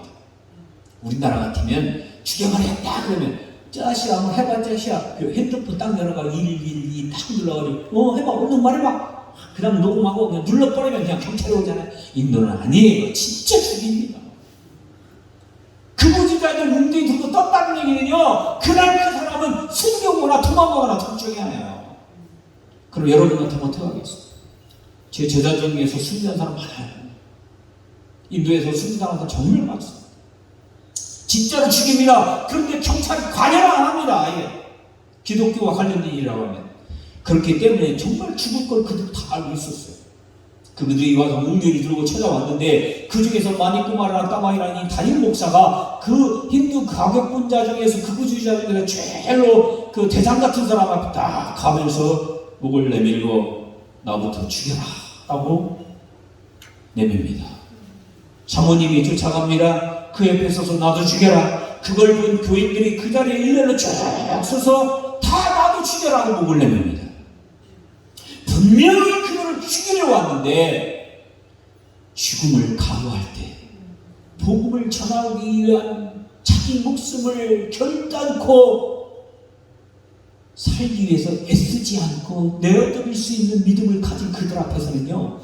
우리나라 같으면 죽여버리겠다 그러면 짜시야 한번 해봐 짜시야 그 핸드폰 딱 열어가 112 딱 눌러가지고 해봐 얼른 말해봐 그 다음 녹음하고 그냥 눌러버리면 그냥 경찰이 오잖아요. 인도는 아니에요. 진짜 죽입니다. 극우주의자들 웅덩이 들고 떴다는 얘기는요 그날 그 사람은 숨겨오거나 도망가거나 둘 중에 하나예요. 그럼 여러분 같으면 어떻게 하겠어요? 제 제자 중에서 숨기는 사람 많아요. 인도에서 숨긴 사람들 정말 많습니다. 진짜로 죽입니다. 그런데 경찰이 관여를 안 합니다. 아예. 기독교와 관련된 일이라고 하면. 그렇기 때문에 정말 죽을 걸 그들 다 알고 있었어요. 그들이 와서 웅덩이를 들고 찾아왔는데 그 중에서 마니꾸마라는 따마이라는 담임 목사가 그 힌두 가격분자 중에서 극우주의자 중에서 제일로 그 대장 같은 사람 앞에 딱 가면서 목을 내밀고 나부터 죽여라 라고 내밉니다. 사모님이 쫓아갑니다. 그 옆에 서서 나도 죽여라. 그걸 본 교인들이 그 자리에 일렬로 쭉 서서 다 나도 죽여라 하고 목을 내밉니다. 분명히 그들을 죽이려 왔는데 죽음을 각오할 때 복음을 전하기 위한 자기 목숨을 결단코 살기 위해서 애쓰지 않고 내어드릴 수 있는 믿음을 가진 그들 앞에서는요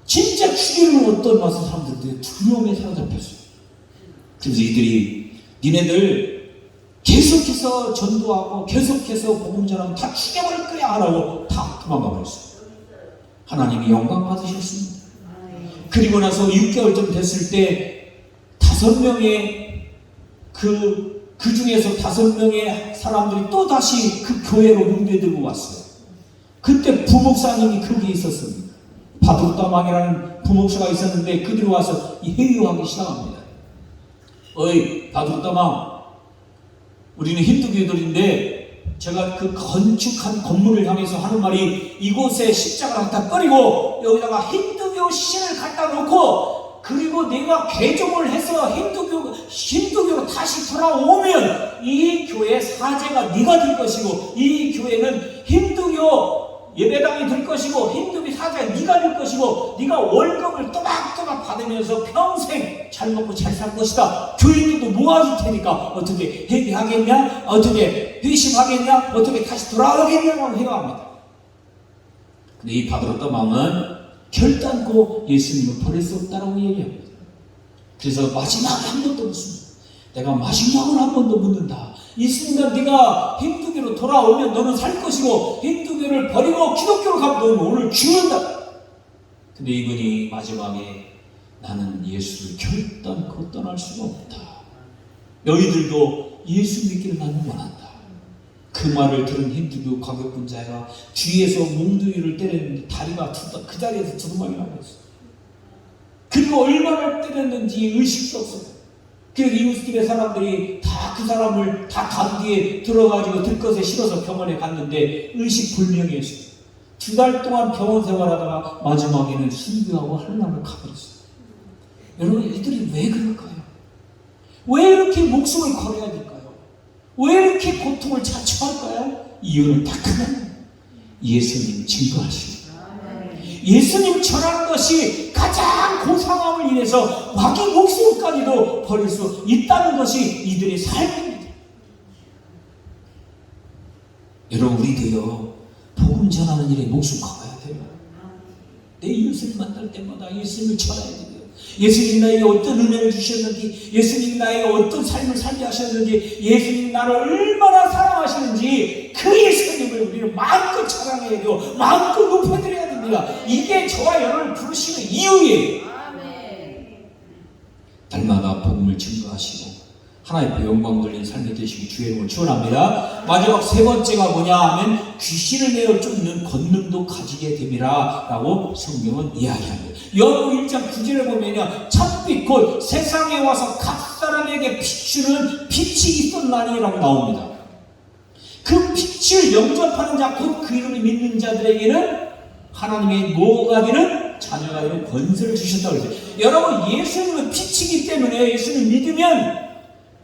진짜 죽이는 어떤 맛을 사람들한테 두려움에 사로잡혔어요. 그래서 이들이 니네들 계속해서 전도하고 계속해서 복음 전하면 다 죽여버릴 거야 하라고 다 도망가 버렸어요. 하나님이 영광 받으셨습니다. 그리고 나서 6개월쯤 됐을 때 5명의 그 중에서 5명의 사람들이 또 다시 그 교회로 뭉개들고 왔어요. 그때 부목사님이 거기에 있었습니다. 바둑다망이라는 부목사가 있었는데 그들이 와서 회유하기 시작합니다. 어이 바둑다망, 우리는 힌두교들인데 제가 그 건축한 건물을 향해서 하는 말이 이곳에 십자가를 갖다 버리고 여기다가 힌두교 신을 갖다 놓고 그리고 내가 개종을 해서 힌두교로 다시 돌아오면 이 교회 사제가 네가 될 것이고 이 교회는 힌두교 예배당이 될 것이고 힌두교 사제가 네가 될 것이고 네가 월급을 또박또박 받으면서 평생 잘 먹고 잘 살 것이다. 교인들도 모아줄 테니까 어떻게 회개하겠냐? 어떻게 회심하겠냐? 어떻게 다시 돌아오겠냐고 회개합니다. 근데 이 바드로다망은 결단코 예수님을 버릴 수 없다라고 얘기합니다. 그래서 마지막에 한 번 더 묻습니다. 내가 마지막으로 한 번 더 묻는다. 이 순간 네가 힌두교로 돌아오면 너는 살 것이고 힌두교를 버리고 기독교로 가면 너는 오늘 죽는다. 근데 이분이 마지막에 나는 예수를 결단코 떠날 수가 없다. 너희들도 예수 믿기를 나는 원한다. 그 말을 들은 힌두교 가격분자가 뒤에서 몽둥이를 때렸는데 다리가 그 자리에서 두루마리 나고 있어요. 그리고 얼마나 때렸는지 의식도 없어요. 그래서 이웃집의 사람들이 다 그 사람을 다 간 뒤에 들어가지고 들것에 실어서 병원에 갔는데 의식불명이었어요. 2달 동안 병원 생활하다가 마지막에는 순교하고 하늘나라를 가버렸어요. 여러분 이들이 왜 그럴까요? 왜 이렇게 목숨을 걸어야 될까요? 왜 이렇게 고통을 자초할까요? 이유는 딱 하나예요. 예수님 증거하시고 예수님 전하는 것이 가장 고상함을 인해서 자기 목숨까지도 버릴 수 있다는 것이 이들의 삶입니다. 여러분, 우리도요 복음 전하는 일에 목숨 걸어야 돼요. 내 예수님 만날 때마다 예수님을 전해야 돼요. 예수님 나에게 어떤 은혜를 주셨는지, 예수님 나에게 어떤 삶을 살게 하셨는지, 예수님 나를 얼마나 사랑하시는지 그 예수님을 우리는 마음껏 자랑해야 되고 마음껏 높여드려야 됩니다. 이게 저와 여러분을 부르시는 이유예요. 날마다 복음을 증거하시고 하나님 앞에 영광 돌린 삶이 되시기 주의 이름으로 축원합니다. 마지막 세 번째가 뭐냐 하면 귀신을 내어 쫓는 권능도 가지게 됨이라 라고 성경은 이야기합니다. 요한복음 1장 9절에 보면요, 첫빛 곧 세상에 와서 각 사람에게 비추는 빛이 있었나니라고 나옵니다. 그 빛을 영접하는 자, 곧 그 이름을 믿는 자들에게는 하나님의 뭐가 되는 자녀가 되는 권세를 주셨다고 그랬어요. 여러분, 예수님은 빛이기 때문에 예수님을 믿으면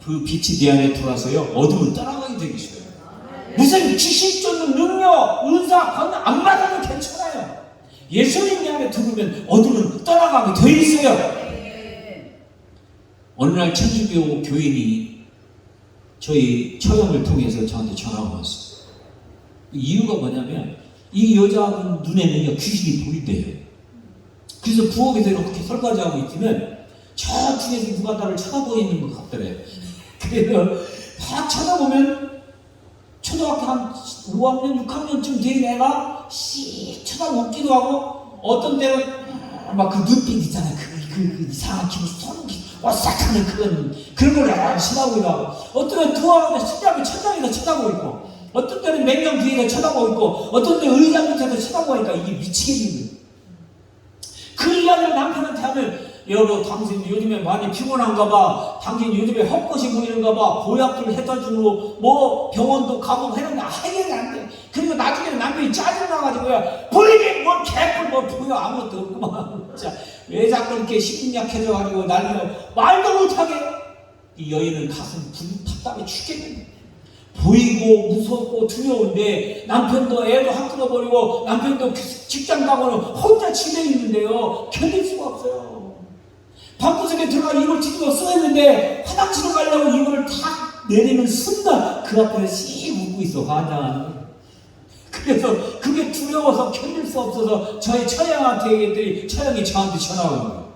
그 빛이 내 안에 들어와서요 어둠을 따라가게 되겠어요. 무슨 귀신 쫓는 능력, 은사, 권능 안 받아도 괜찮아요. 예수님 내 안에 들어오면 어둠은 떠나가게 돼 있어요. 어느 날 천주교 교인이 저희 처형을 통해서 저한테 전화가 왔어요. 이유가 뭐냐면 이 여자분 눈에는요 귀신이 보인대요. 그래서 부엌에서 이렇게 설거지하고 있으면 저쪽에서 누가 나를 쳐다보이는 것 같더래요. 그래서 다 쳐다보면 초등학교 한 5학년, 6학년쯤 된 애가 씩 쳐다보기도 하고, 어떤 때는 막 그 눈빛 있잖아요. 그 이상한 기분, 손이 오싹하는 그런 걸 쳐다보기도 하고, 어떤 때는 두어하고 천장에서 쳐다보고 있고, 어떤 때는 맹장 뒤에서 쳐다보고 있고, 어떤 때는 의자 밑에서 쳐다보니까 이게 미치겠는 거예요. 그 이야기를 남편한테 하면, 여보, 당신 요즘에 많이 피곤한가 봐. 당신 요즘에 헛것이 보이는가 봐. 보약들 해다 주고, 뭐 병원도 가고 했는데 해결이 안 돼. 그리고 나중에는 남편이 짜증나가지고요. 보이긴 뭘 개뿔 뭐 보여 아무것도 없구만. 진짜 왜 자꾸 이렇게 심약해져가지고 난리나고 말도 못하게. 이 여인은 가슴 답답해 죽겠네. 보이고 무섭고 두려운데 남편도 애도 학교도 버리고 남편도 직장 가고는 혼자 집에 있는데요. 견딜 수가 없어요. 방구석에 들어가 이불 뒤집어 써있는데 화장실을 가려고 이불을 탁 내리는 순간 그 앞에서 씩 웃고 있어. 환장하는 거예요. 그래서 그게 두려워서 견딜 수 없어서 저희 처형한테 얘기했더니 처형이 저한테 전화가 온 거예요.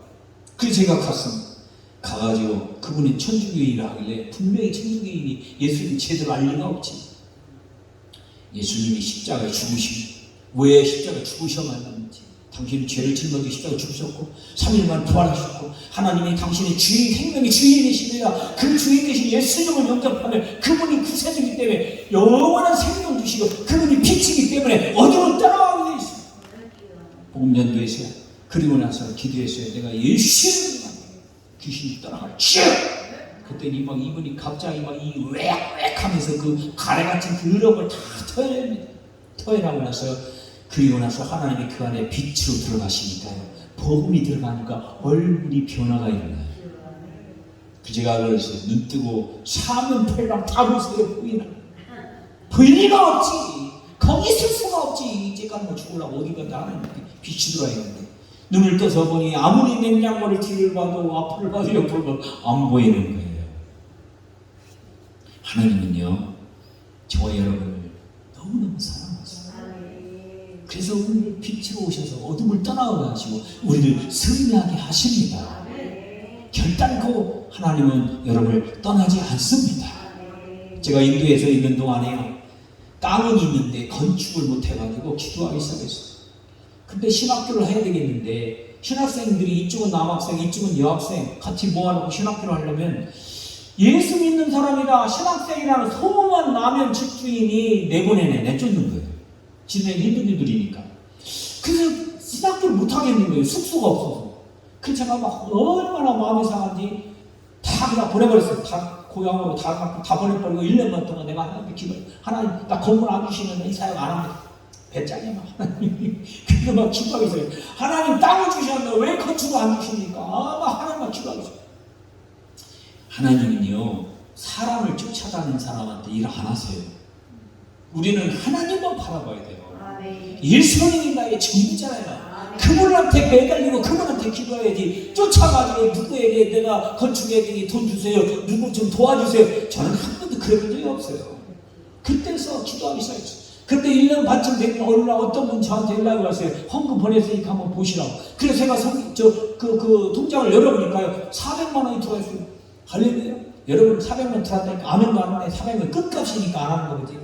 그래서 제가 갔습니다. 가가지고 그분이 천주교인이라 하길래 분명히 천주교인이 예수님 제대로 알 리가 없지. 예수님이 십자가에 죽으시고 왜 십자가에 죽으셔만 했는지, 당신이 죄를 짊어지고 십자가에 죽으셨고 3일 만에 부활하셨고 하나님이 당신의 주인, 생명의 주인이시니라 그 주인 되신 예수님을 영접하면 그분이 구세주이기 때문에 영원한 생명 주시고 그분이 빛이기 때문에 어디로 따라가게 되어 있어요. 복음 전도했어요. 그리고 나서 기도했어요. 내가 예수님을 귀신이 떠나갈지. 그때니 막 이분이 갑자기 막 이 웩웩 하면서 그 가래 같은 그 으력을 다 터내냅니다. 터내나고 나서 그리고 나서 하나님이 그 안에 빛으로 들어가시니까요. 복음이 들어가니까 얼굴이 변화가 일어나요. 그 제가 그랬어요. 눈 뜨고 사면팔방 다 보세요. 보이나? 보일 리가 없지. 거기 있을 수가 없지. 이제까지 뭐 죽으려고 어디 갔다 하는 빛이 들어와 있는데. 눈을 떠서 보니 아무리 냉장고를 뒤를 봐도 앞을 봐도 옆을 봐도 안 보이는 거예요. 하나님은요 저와 여러분을 너무너무 사랑하세요. 그래서 우리를 빛으로 오셔서 어둠을 떠나게 하시고 우리를 승리하게 하십니다. 결단코 하나님은 여러분을 떠나지 않습니다. 제가 인도에서 있는 동안에요 땅은 있는데 건축을 못해가지고 기도하기 시작했어요. 근데 신학교를 해야 되겠는데 신학생들이 이쪽은 남학생, 이쪽은 여학생 같이 모아놓고 신학교를 하려면 예수 믿는 사람이다 신학생이라는 소문만 나면 집주인이 내쫓는 거예요. 지네 hindu들이니까. 그래서 신학교를 못하겠는 거예요. 숙소가 없어서. 그래서 제가 막 얼마나 마음이 상한지 다 그냥 보내버렸어요. 다 고향으로 다 보내버리고 1년만 동안 내가 하나님께 기도해요. 하나님 나 건물 안 주시면 이 사역 안 합니다. 배짱이야 막 하나님이. 그래서 막 기도하고 있어요. 하나님 땅을 주셨는데 왜 건축을 안 주십니까? 막 하나님 막 기도하고 있어요. 하나님은요 사람을 쫓아다니는 사람한테 일 안 하세요. 우리는 하나님만 바라봐야 돼요. 일선이 나의 전부잖아요. 그분한테 매달리고 그분한테 기도해야지. 쫓아가지고 누구에게 내가 건축해야 되니 돈 주세요, 누구 좀 도와주세요. 저는 한 번도 그래본 적이 없어요. 그때서 기도하기 시작했어요. 근데 1년 반쯤 되면 어느 날 어떤 분 저한테 연락이 왔어요. 헌금 보냈으니까 한번 보시라고. 그래서 제가 그 통장을 열어보니까요, 400만 원이 들어있어요. 할렐루야. 여러분 400만 들어왔다니까 아멘도 안 하네. 400만 끝값이니까 안 하는 거지.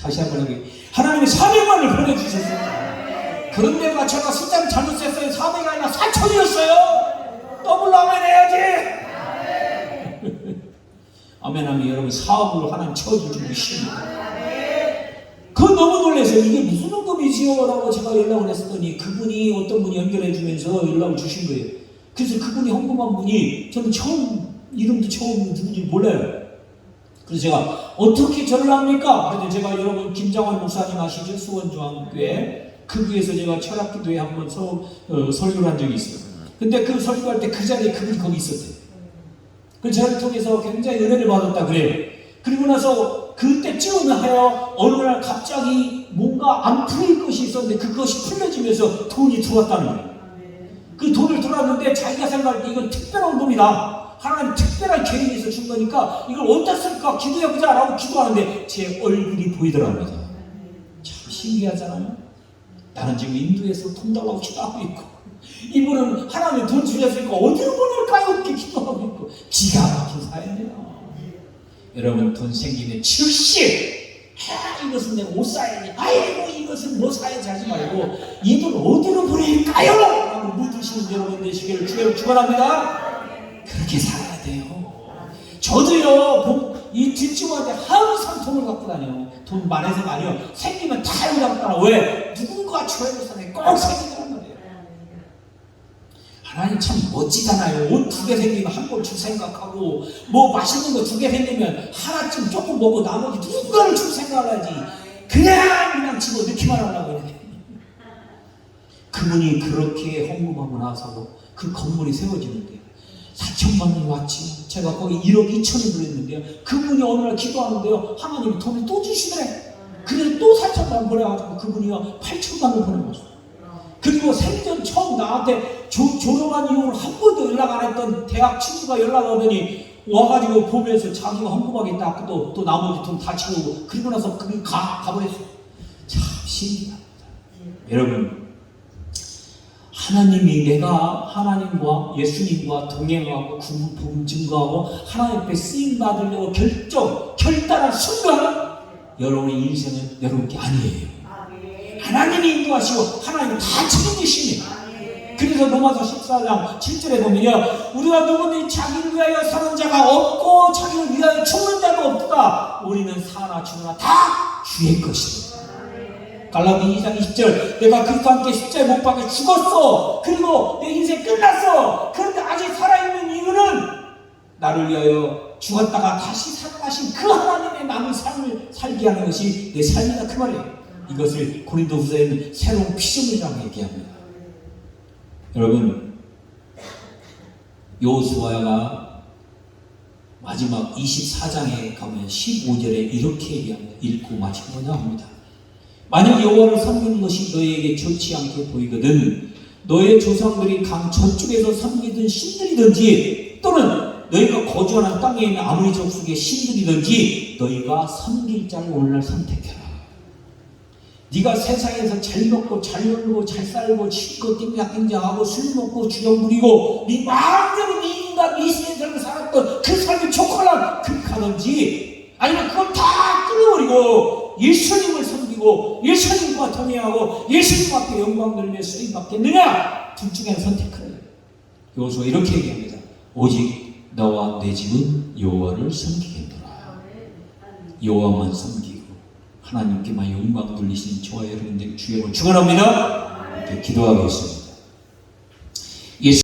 다시 한번 여기 하나님이 400만을 보내주셨어요. 그런데 제가 숫자를 잘못 셌어요. 400이 아니라 4천이었어요. 더블로 아멘 해야지. 아멘하면 여러분 사업으로 하나님 채워줄 줄 믿습니다. 그건 너무 놀라서요. 이게 무슨 헌금이지요? 라고 제가 연락을 했더니 그분이 어떤 분이 연결해 주면서 연락을 주신 거예요. 그래서 그분이 헌금한 분이 저는 이름도 처음 누군지 몰라요. 그래서 제가 어떻게 절을 합니까? 그래서 제가 여러분 김장원 목사님 아시죠? 수원중앙교회 그 교회에서 제가 철학기도회 한번 설교를 한 적이 있어요. 근데 그 설교할 때 그 자리에 그분이 거기 있었어요. 그 저를 통해서 굉장히 은혜를 받았다 그래요. 그리고 나서 그때쯤 하여 어느 날 갑자기 뭔가 안 풀릴 것이 있었는데 그것이 풀려지면서 돈이 들어왔다는 거예요. 그 돈을 들어왔는데 자기가 생각할 때 이건 특별한 돈이다. 하나님 특별한 계획이 있어 준 거니까 이걸 어디다 쓸까 기도해보자 라고 기도하는데 제 얼굴이 보이더랍니다. 참 신기하잖아요. 나는 지금 인도에서 돈 달라고 기도하고 있고 이분은 하나님 돈 주셨으니까 어디로 보낼까요? 이렇게 기도하고 있고 기가 막힌 사연이에요. 여러분 돈 생기면 즉시 이것은 내가 옷 사야지, 아이고 이것은 뭐 사야지 하지 말고 이 돈 어디로 보낼까요? 라고 묻으시는 여러분 되시기를 주여 축원합니다. 그렇게 살아야 돼요. 저도요 이 뒷주머니에 항상 돈을 갖고 다녀요. 돈 많아서가 아니요. 생기면 다 여기 갖고 다녀. 왜? 누군가 줘야겠어. 꼭 생기는 말이에요. 하나님 참 멋지잖아요. 옷 2개 생기면 한 벌 줄 생각하고 뭐 맛있는 거 2개 생기면 하나쯤 조금 먹고 나머지 누군가를 줄 생각을 하지. 그냥 집어 넣기만 하려고 해. 그분이 그렇게 헌금하고 나서 그 건물이 세워지는데요. 4천만 원이 왔지요. 제가 거기 1억 2천을 들었는데요. 그분이 어느 날 기도하는데요. 하나님이 돈을 또 주시더래. 그래서 또 4천만 원 보내가지고 그분이요 8천만 원을 보내줬어요. 그리고 생전 처음 나한테 졸업한 이후로 한 번도 연락 안 했던 대학 친구가 연락 오더니 와가지고 보면서 자기가 헌금하겠다. 또 나머지 돈 다 채우고 그리고 나서 그게 가버렸어요. 참 신기합니다. 여러분 하나님이 내가 하나님과 예수님과 동행하고 복음 증거하고 하나님 앞에 쓰임 받으려고 결단한 순간 여러분의 인생은 여러분께 아니에요. 하나님이 인도하시고 하나님이 다 책임지십니다. 그래서 로마서 14장 7절에 보면요, 우리가 누구든지 자기를 위하여 사는 자가 없고 자기를 위하여 죽는 자도 없다. 우리는 사나 죽으나 다 주의 것이다. 갈라디 2장 20절 내가 그리스도와 함께 십자가에 못 박혀 죽었어. 그리고 내 인생 끝났어. 그런데 아직 살아있는 이유는 나를 위하여 죽었다가 다시 살아나신 그 하나님의 남은 삶을 살게 하는 것이 내 삶이다 그 말이에요. 이것을 고린도후서에는 새로운 피조물이라고 얘기합니다. 여러분 여호수아가 마지막 24장에 가면 15절에 이렇게 얘기합니다. 읽고 마치고자 합니다. 만약 여호와를 섬기는 것이 너희에게 좋지 않게 보이거든 너의 조상들이 강 저쪽에서 섬기던 신들이든지 또는 너희가 거주하는 땅에 있는 아무리 족속의 신들이든지 너희가 섬길 자를 오늘날 선택해라. 네가 세상에서 잘 먹고 잘 놀고 잘 살고 칠고 띵장띵장하고 술 먹고 주정 부리고 네 마음대로 네 인간 네 세상을 살았던 그 삶이 좋거나 극하든지 아니면 그걸 다 끊어버리고 예수님을 섬기고 예수님과 동행하고 예수님 앞에 영광 돌며 쓰임 받겠느냐? 둘 중에 선택하라. 여호수아 이렇게 얘기합니다. 오직 너와 내 집은 여호와를 섬기겠노라. 여호와만 섬기고 하나님께만 영광 돌리시는 저와 여러분들 주여 축원합니다. 기도하겠습니다.